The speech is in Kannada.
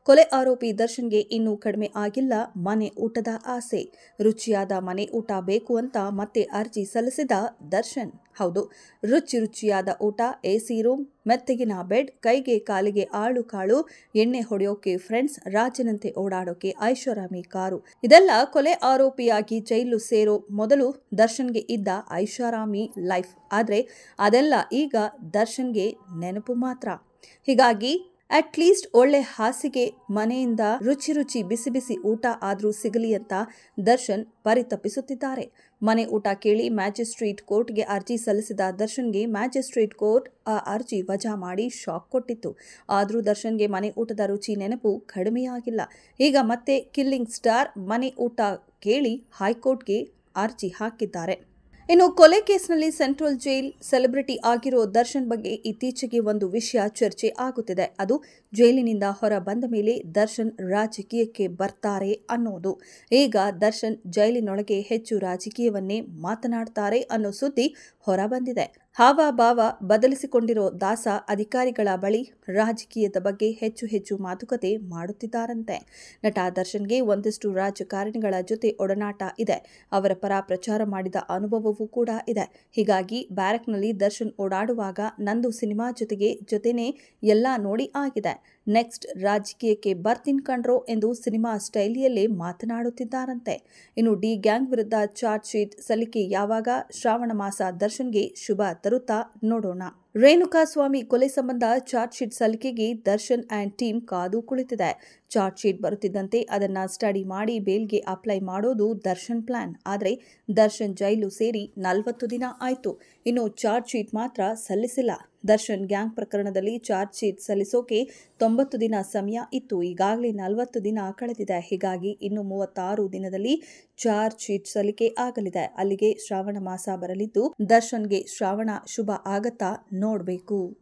ಕೊಲೆ ಆರೋಪಿ ದರ್ಶನ್ಗೆ ಇನ್ನೂ ಕಡಿಮೆ ಆಗಿಲ್ಲ ಮನೆ ಊಟದ ಆಸೆ. ರುಚಿಯಾದ ಮನೆ ಊಟ ಬೇಕು ಅಂತ ಮತ್ತೆ ಅರ್ಜಿ ಸಲ್ಲಿಸಿದ ದರ್ಶನ್. ಹೌದು, ರುಚಿಯಾದ ಊಟ, ಎಸಿ ರೂಮ್, ಮೆತ್ತಗಿನ ಬೆಡ್, ಕೈಗೆ ಕಾಲಿಗೆ ಆಳು ಕಾಳು, ಎಣ್ಣೆ ಹೊಡೆಯೋಕೆ ಫ್ರೆಂಡ್ಸ್, ರಾಜನಂತೆ ಓಡಾಡೋಕೆ ಐಷಾರಾಮಿ ಕಾರು. ಇದೆಲ್ಲ ಕೊಲೆ ಆರೋಪಿಯಾಗಿ ಜೈಲು ಸೇರೋ ಮೊದಲು ದರ್ಶನ್ಗೆ ಇದ್ದ ಐಷಾರಾಮಿ ಲೈಫ್. ಆದ್ರೆ ಅದೆಲ್ಲ ಈಗ ದರ್ಶನ್ಗೆ ನೆನಪು ಮಾತ್ರ. ಹೀಗಾಗಿ ಅಟ್ಲೀಸ್ಟ್ ಒಳ್ಳೆ ಹಾಸಿಗೆ, ಮನೆಯಿಂದ ರುಚಿ ಬಿಸಿ ಬಿಸಿ ಊಟ ಆದ್ರೂ ಸಿಗಲಿ ಅಂತ ದರ್ಶನ್ ಪರಿತಪಿಸುತ್ತಿದ್ದಾರೆ. ಮನೆ ಊಟ ಕೇಳಿ ಮ್ಯಾಜಿಸ್ಟ್ರೇಟ್ ಕೋರ್ಟ್ಗೆ ಅರ್ಜಿ ಸಲ್ಲಿಸಿದ ದರ್ಶನ್ಗೆ ಮ್ಯಾಜಿಸ್ಟ್ರೇಟ್ ಕೋರ್ಟ್ ಆ ಅರ್ಜಿ ವಜಾ ಮಾಡಿ ಶಾಕ್ ಕೊಟ್ಟಿತ್ತು. ಆದ್ರೂ ದರ್ಶನ್ಗೆ ಮನೆ ಊಟದ ರುಚಿ ನೆನಪು ಕಡಿಮೆಯಾಗಿಲ್ಲ. ಈಗ ಮತ್ತೆ ಕಿಲ್ಲಿಂಗ್ ಸ್ಟಾರ್ ಮನೆ ಊಟ ಕೇಳಿ ಹೈಕೋರ್ಟ್ಗೆ ಅರ್ಜಿ ಹಾಕಿದ್ದಾರೆ. ಇನ್ನು ಕೊಲೆ ಕೇಸ್ನಲ್ಲಿ ಸೆಂಟ್ರಲ್ ಜೈಲ್ ಸೆಲೆಬ್ರಿಟಿ ಆಗಿರೋ ದರ್ಶನ್ ಬಗ್ಗೆ ಇತ್ತೀಚೆಗೆ ಒಂದು ವಿಷಯ ಚರ್ಚೆ ಆಗುತ್ತಿದೆ. ಅದು ಜೈಲಿನಿಂದ ಹೊರ ಬಂದ ಮೇಲೆ ದರ್ಶನ್ ರಾಜಕೀಯಕ್ಕೆ ಬರ್ತಾರೆ ಅನ್ನೋದು. ಈಗ ದರ್ಶನ್ ಜೈಲಿನೊಳಗೆ ಹೆಚ್ಚು ರಾಜಕೀಯವನ್ನೇ ಮಾತನಾಡ್ತಾರೆ ಅನ್ನೋ ಸುದ್ದಿ ಹೊರಬಂದಿದೆ. ಹಾವಭಾವ ಬದಲಿಸಿಕೊಂಡಿರೋ ದಾಸ ಅಧಿಕಾರಿಗಳ ಬಳಿ ರಾಜಕೀಯದ ಬಗ್ಗೆ ಹೆಚ್ಚು ಮಾತುಕತೆ ಮಾಡುತ್ತಿದ್ದಾರಂತೆ. ನಟ ದರ್ಶನ್ಗೆ ಒಂದಷ್ಟು ರಾಜಕಾರಣಿಗಳ ಜೊತೆ ಒಡನಾಟ ಇದೆ. ಅವರ ಪರ ಪ್ರಚಾರ ಮಾಡಿದ ಅನುಭವವೂ ಕೂಡ ಇದೆ. ಹೀಗಾಗಿ ಬ್ಯಾರಕ್ನಲ್ಲಿ ದರ್ಶನ್ ಓಡಾಡುವಾಗ ನಂದು ಸಿನಿಮಾ ಜೊತೆನೇ ಎಲ್ಲ ನೋಡಿ ಆಗಿದೆ. ನೆಕ್ಸ್ಟ್ ರಾಜಕೀಯಕ್ಕೆ ಬರ್ತೀನಿ ಕಣ್ರೋ ಎಂದು ಸಿನಿಮಾ ಸ್ಟೈಲಿಯಲ್ಲೇ ಮಾತನಾಡುತ್ತಿದ್ದಾರಂತೆ. ಇನ್ನು ಡಿ ಗ್ಯಾಂಗ್ ವಿರುದ್ಧ ಚಾರ್ಜ್ ಶೀಟ್ ಸಲ್ಲಿಕೆ ಯಾವಾಗ? ಶ್ರಾವಣ ಮಾಸ ದರ್ಶನ್ಗೆ ಶುಭ ತರುತ್ತಾ? ನೋಡೋಣ. ರೇಣುಕಾಸ್ವಾಮಿ ಕೊಲೆ ಸಂಬಂಧ ಚಾರ್ಜ್ ಶೀಟ್ ಸಲ್ಲಿಕೆಗೆ ದರ್ಶನ್ ಅಂಡ್ ಟೀಮ್ ಕಾದು ಕುಳಿತಿದೆ. ಚಾರ್ಜ್ ಶೀಟ್ ಬರುತ್ತಿದ್ದಂತೆ ಅದನ್ನ ಸ್ಟಡಿ ಮಾಡಿ ಬೇಲ್ಗೆ ಅಪ್ಲೈ ಮಾಡೋದು ದರ್ಶನ್ ಪ್ಲಾನ್. ಆದರೆ ದರ್ಶನ್ ಜೈಲು ಸೇರಿ 40 ದಿನ ಆಯ್ತು. ಇನ್ನು ಚಾರ್ಜ್ ಶೀಟ್ ಮಾತ್ರ ಸಲ್ಲಿಸಿಲ್ಲ. ದರ್ಶನ್ ಗ್ಯಾಂಗ್ ಪ್ರಕರಣದಲ್ಲಿ ಚಾರ್ಜ್ ಶೀಟ್ ಸಲ್ಲಿಸೋಕೆ 90 ದಿನ ಸಮಯ ಇತ್ತು. ಈಗಾಗಲೇ 40 ದಿನ ಕಳೆದಿದೆ. ಹೀಗಾಗಿ ಇನ್ನು 36 ದಿನದಲ್ಲಿ ಚಾರ್ಜ್ ಶೀಟ್ ಸಲ್ಲಿಕೆ ಆಗಲಿದೆ. ಅಲ್ಲಿಗೆ ಶ್ರಾವಣ ಮಾಸ ಬರಲಿದ್ದು ದರ್ಶನ್ಗೆ ಶ್ರಾವಣ ಶುಭ ಆಗತ್ತಾ ನೋಡಬೇಕು.